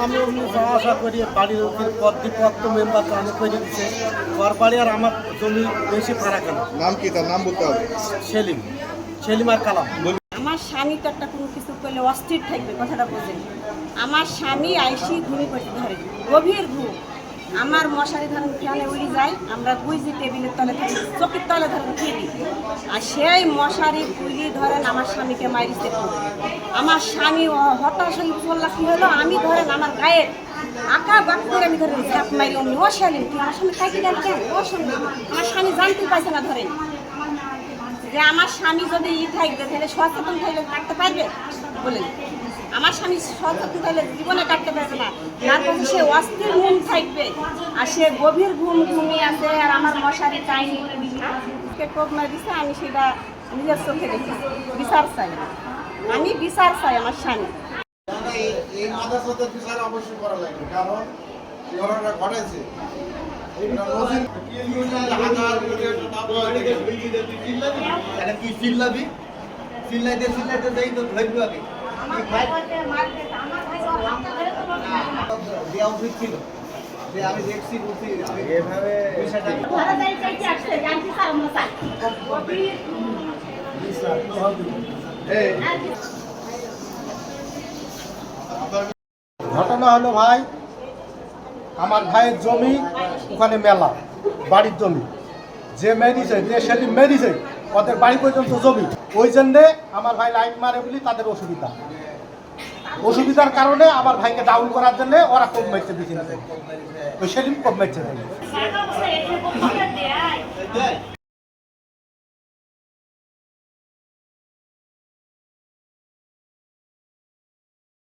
আমি আশা করি বাড়ির পদ্ম মেম্বার চালু করে দিচ্ছে ওর বাড়ি আর আমার জমি বেশি ফারাক না। নাম কি, তার নাম বলতে হবে? সেলিম আর কালাম। আমার স্বামী তো একটা কোনো কিছু করলে অস্থির থাকবে, কথাটা বোঝেন। আমার স্বামী আইসি ঘুমি করতে ধরে, গভীর ঘুম। আমার মশারি ধরেন ফ্যানে উড়ে যায়, আমরা বুঝি টেবিলের তলে থাকি, চোখের তলে ধরেন খেলি, আর সেই মশারি পুড়িয়ে ধরেন আমার স্বামীকে মারিতে। আমার স্বামী হতাশ হয়ে বললা কী হলো, আমি ধরেন আমার গায়ের আঁকা বাক করে আমি ধরেন ঝাঁপ মারি, অমনি ও শালীন তুই আমার স্বামী থাকি গেল কেন, ও সঙ্গে আমার স্বামী জানতে পারছে না ধরেন যে আমার স্বামী যদি থাকবে তাহলে সচেতন থাকলে থাকতে পারবে বলেন। আমার স্বামী সচেতন থাকলে জীবনে কাটতে পারবে না, তার কাছে সে অস্থির ঘুম থাকবে আর সে গভীর ঘুমিয়ে আছে। আর আমার মশারি চাইনি টোপ মার দিচ্ছে, আমি সেটা নিজের চোখে দেখি। বিচার চাই, আমি বিচার চাই আমার স্বামী। এই আদালতের বিচার অবশ্যই করা লাগবে, কারণ ঘটনাটা ঘটেছে। দেওয়া উচিত ছিল যে আমি দেখছি বলছি এভাবে ঘটনা হলো ভাই, আমার ভাইয়ের জমি ওখানে মেলা, বাড়ির জমি, যে মেরিছে যে সেদিন মেরিছে ওদের বাড়ি পর্যন্ত জমি, ওই জন্যে আমার ভাই লাইন মারে বলি তাদের অসুবিধার কারণে আমার ভাইকে ডাউন করার জন্য ওরা কোপ মারছে বিচিনে, ওই সেদিন কোপ মারছে।